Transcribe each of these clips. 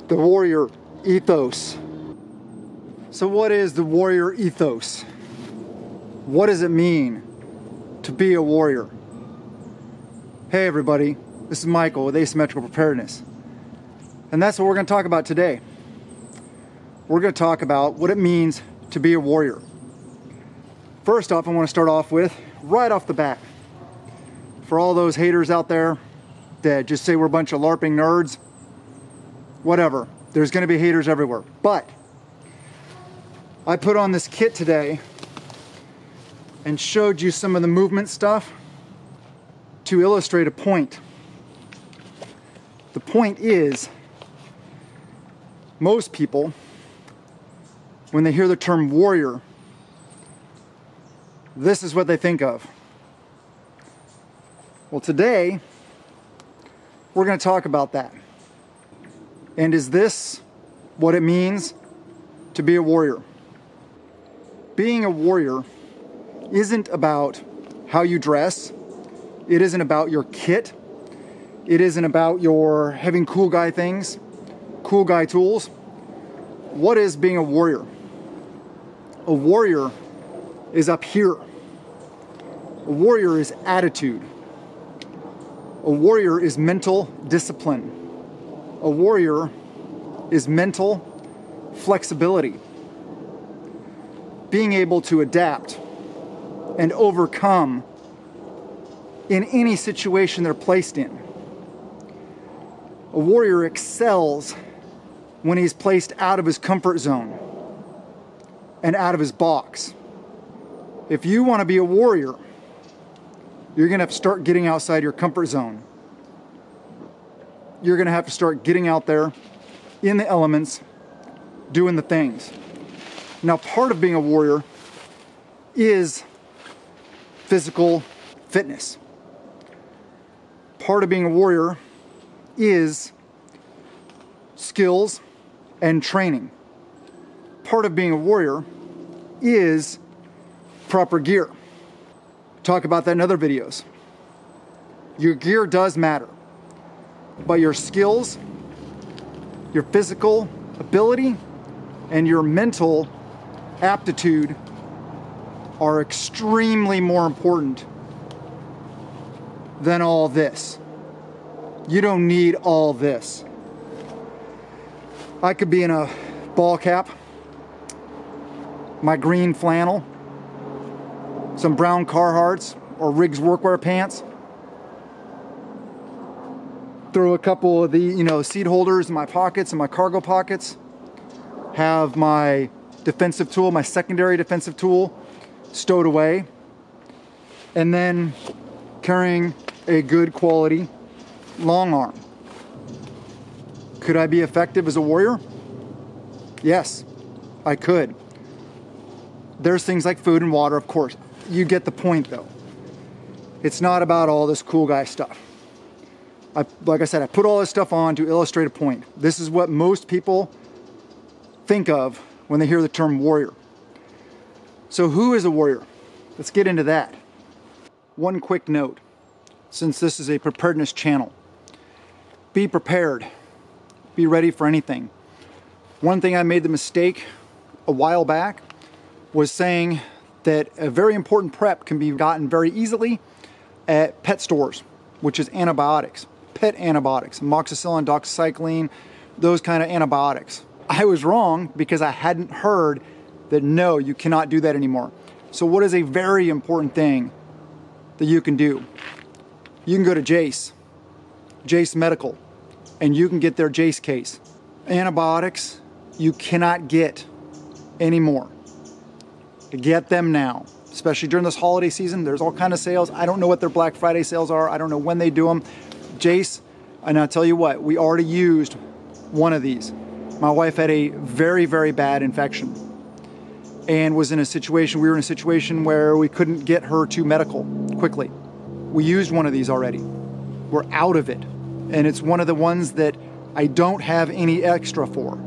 The warrior ethos. So what is the warrior ethos? What does it mean to be a warrior? Hey everybody, this is Michael with Asymmetrical Preparedness. And that's what we're going to talk about today. We're going to talk about what it means to be a warrior. First off, I want to start off with, right off the bat, for all those haters out there that just say we're a bunch of LARPing nerds, whatever, there's going to be haters everywhere. But I put on this kit today and showed you some of the movement stuff to illustrate a point. The point is, most people, when they hear the term warrior, this is what they think of. Well, today, we're going to talk about that. And is this what it means to be a warrior? Being a warrior isn't about how you dress. It isn't about your kit. It isn't about your having cool guy things, cool guy tools. What is being a warrior? A warrior is up here. A warrior is attitude. A warrior is mental discipline. A warrior is mental flexibility. Being able to adapt and overcome in any situation they're placed in. A warrior excels when he's placed out of his comfort zone and out of his box. If you want to be a warrior, you're going to have to start getting outside your comfort zone. You're going to have to start getting out there in the elements, doing the things. Now, part of being a warrior is physical fitness. Part of being a warrior is skills and training. Part of being a warrior is proper gear. Talk about that in other videos. Your gear does matter. But your skills, your physical ability, and your mental aptitude are extremely more important than all this. You don't need all this. I could be in a ball cap, my green flannel, some brown Carhartts or Riggs workwear pants, throw a couple of the, seed holders in my pockets and my cargo pockets, have my defensive tool, my secondary defensive tool stowed away, and then carrying a good quality long arm. Could I be effective as a warrior? Yes, I could. There's things like food and water, of course. You get the point though. It's not about all this cool guy stuff. Like I said, I put all this stuff on to illustrate a point. This is what most people think of when they hear the term warrior. So who is a warrior? Let's get into that. One quick note, since this is a preparedness channel. Be prepared. Be ready for anything. One thing I made the mistake a while back was saying that a very important prep can be gotten very easily at pet stores, which is antibiotics. Pet antibiotics, amoxicillin, doxycycline, those kind of antibiotics. I was wrong because I hadn't heard that no, you cannot do that anymore. So what is a very important thing that you can do? You can go to Jace Medical, and you can get their Jace case. Antibiotics you cannot get anymore. Get them now, especially during this holiday season. There's all kind of sales. I don't know what their Black Friday sales are. I don't know when they do them. Jace, and I'll tell you what, we already used one of these. My wife had a very, very bad infection and we were in a situation where we couldn't get her to medical quickly. We used one of these already. We're out of it. And it's one of the ones that I don't have any extra for.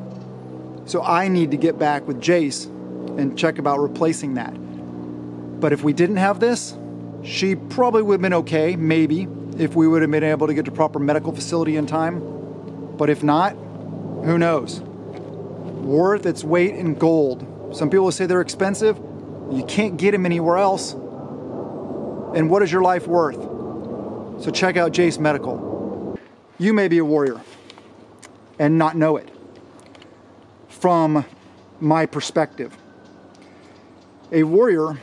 So I need to get back with Jace and check about replacing that. But if we didn't have this, she probably would have been okay, maybe, if we would have been able to get to proper medical facility in time. But if not, who knows? Worth its weight in gold. Some people say they're expensive. You can't get them anywhere else. And what is your life worth? So check out Jace Medical. You may be a warrior and not know it. From my perspective, a warrior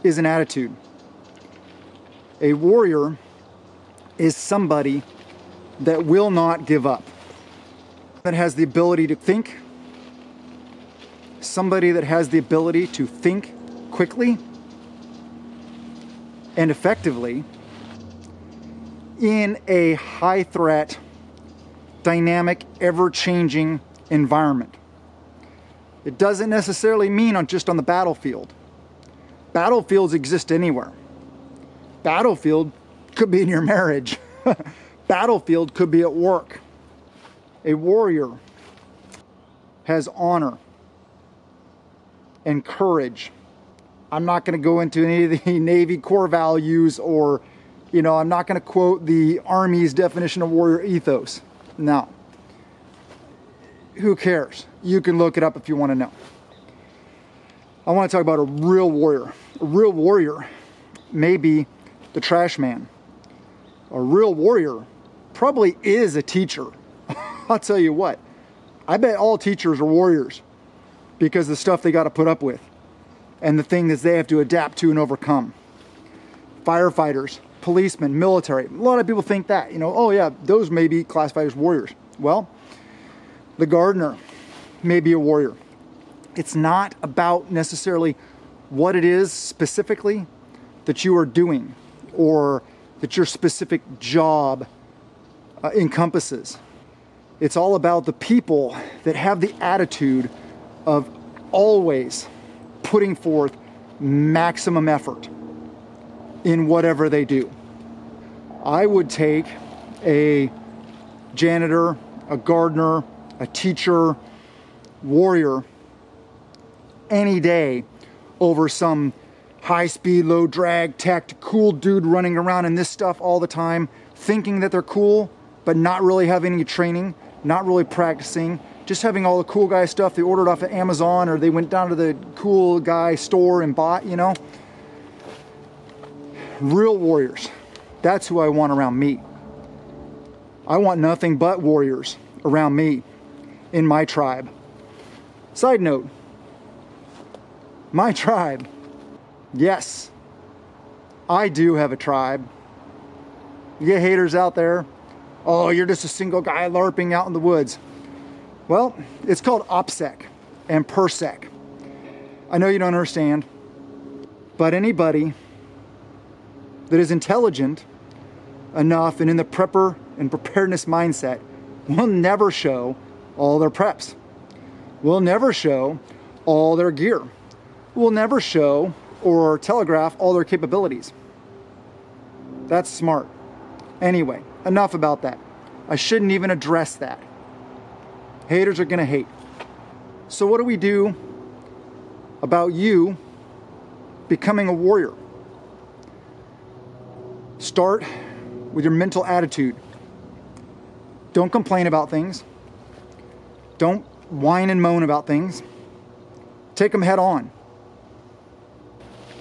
is an attitude. A warrior is somebody that will not give up, that has the ability to think, somebody that has the ability to think quickly and effectively in a high threat, dynamic, ever-changing environment. It doesn't necessarily mean just on the battlefield. Battlefields exist anywhere. Battlefield could be in your marriage. Battlefield could be at work. A warrior has honor and courage. I'm not going to go into any of the Navy core values or, I'm not going to quote the Army's definition of warrior ethos. No. Who cares? You can look it up if you want to know. I want to talk about a real warrior. A real warrior may be the trash man. A real warrior probably is a teacher. I'll tell you what, I bet all teachers are warriors because of the stuff they got to put up with and the things they have to adapt to and overcome. Firefighters, policemen, military, a lot of people think that, oh yeah, those may be classified as warriors. Well, the gardener may be a warrior. It's not about necessarily what it is specifically that you are doing or that your specific job encompasses. It's all about the people that have the attitude of always putting forth maximum effort in whatever they do. I would take a janitor, a gardener, a teacher, warrior any day over some high-speed, low-drag, tech, cool dude running around in this stuff all the time, thinking that they're cool, but not really having any training, not really practicing, just having all the cool guy stuff they ordered off of Amazon or they went down to the cool guy store and bought, Real warriors. That's who I want around me. I want nothing but warriors around me in my tribe. Side note, my tribe. Yes, I do have a tribe. You get haters out there. Oh, you're just a single guy LARPing out in the woods. Well, it's called OPSEC and PERSEC. I know you don't understand, but anybody that is intelligent enough and in the prepper and preparedness mindset will never show all their preps. Will never show all their gear. Will never show or telegraph all their capabilities. That's smart. Anyway, enough about that. I shouldn't even address that. Haters are gonna hate. So what do we do about you becoming a warrior? Start with your mental attitude. Don't complain about things. Don't whine and moan about things. Take them head on.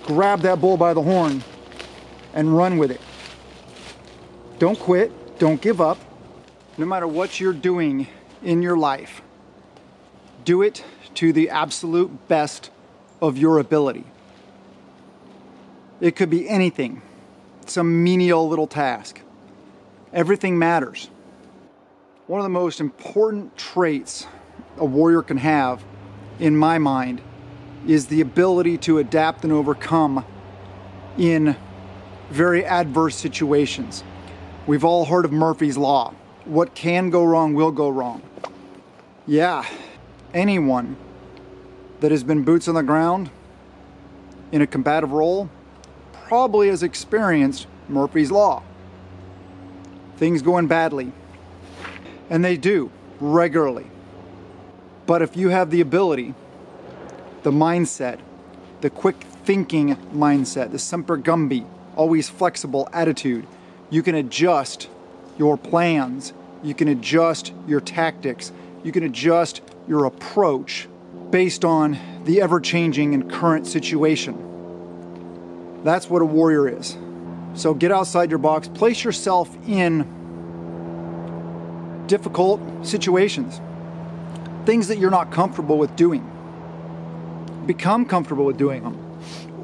Grab that bull by the horn and run with it. Don't quit. Don't give up. No matter what you're doing in your life, do it to the absolute best of your ability. It could be anything, some menial little task. Everything matters. One of the most important traits a warrior can have, in my mind, is the ability to adapt and overcome in very adverse situations. We've all heard of Murphy's Law. What can go wrong will go wrong. Yeah, anyone that has been boots on the ground in a combative role probably has experienced Murphy's Law. Things going badly. And they do regularly. But if you have the ability, the mindset, the quick thinking mindset, the semper gumby, always flexible attitude, you can adjust your plans, you can adjust your tactics, you can adjust your approach based on the ever-changing and current situation. That's what a warrior is. So get outside your box, place yourself in difficult situations, things that you're not comfortable with doing. Become comfortable with doing them.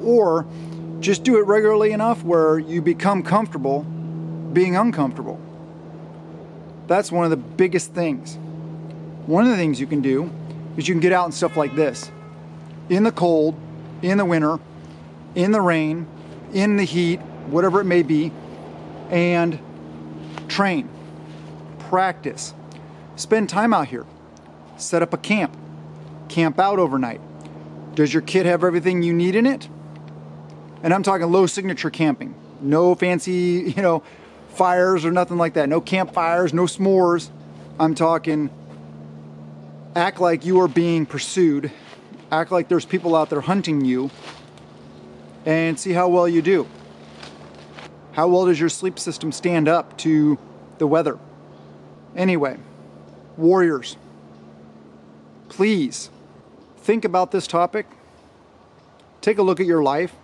Or just do it regularly enough where you become comfortable being uncomfortable. That's one of the biggest things. One of the things you can do is you can get out and stuff like this. In the cold, in the winter, in the rain, in the heat, whatever it may be, and train, practice, spend time out here, set up a camp, camp out overnight. Does your kit have everything you need in it? And I'm talking low signature camping. No fancy, fires or nothing like that. No campfires, no s'mores. I'm talking act like you are being pursued. Act like there's people out there hunting you. And see how well you do. How well does your sleep system stand up to the weather? Anyway, warriors, please think about this topic. Take a look at your life.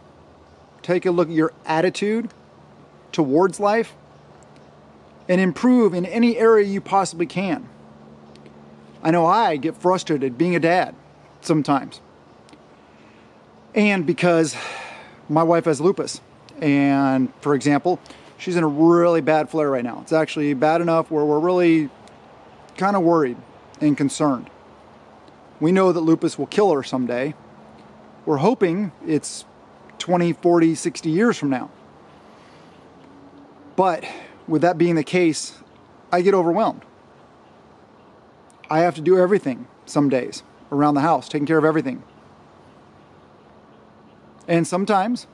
Take a look at your attitude towards life and improve in any area you possibly can. I know I get frustrated being a dad sometimes. And because my wife has lupus. And for example, she's in a really bad flare right now. It's actually bad enough where we're really kind of worried and concerned. We know that lupus will kill her someday. We're hoping it's 20, 40, 60 years from now. But with that being the case, I get overwhelmed. I have to do everything some days around the house, taking care of everything. And sometimes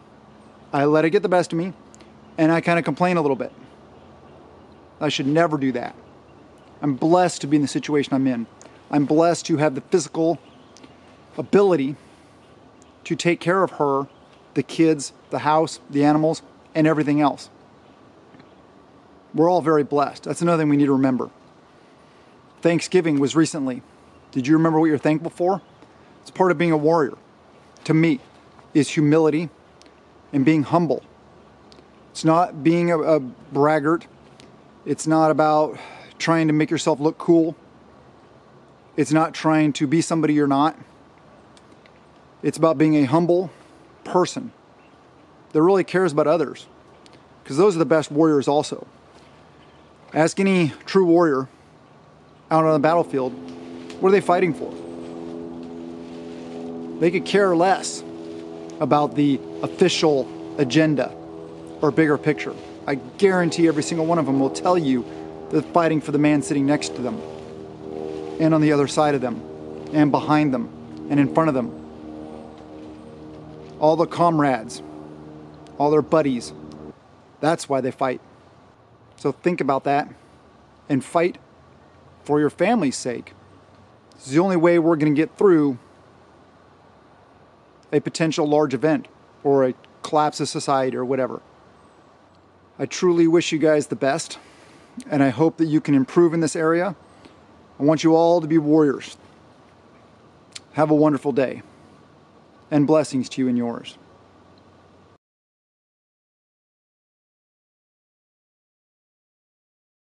I let it get the best of me and I kind of complain a little bit. I should never do that. I'm blessed to be in the situation I'm in. I'm blessed to have the physical ability to take care of her, the kids, the house, the animals, and everything else. We're all very blessed. That's another thing we need to remember. Thanksgiving was recently. Did you remember what you're thankful for? It's part of being a warrior. To me, is humility and being humble. It's not being a braggart. It's not about trying to make yourself look cool. It's not trying to be somebody you're not. It's about being a humble person that really cares about others. Because those are the best warriors also. Ask any true warrior out on the battlefield, what are they fighting for? They could care less about the official agenda or bigger picture. I guarantee every single one of them will tell you they're fighting for the man sitting next to them and on the other side of them and behind them and in front of them. All the comrades, all their buddies. That's why they fight. So think about that and fight for your family's sake. It's the only way we're going to get through a potential large event or a collapse of society or whatever. I truly wish you guys the best, and I hope that you can improve in this area. I want you all to be warriors. Have a wonderful day, and blessings to you and yours.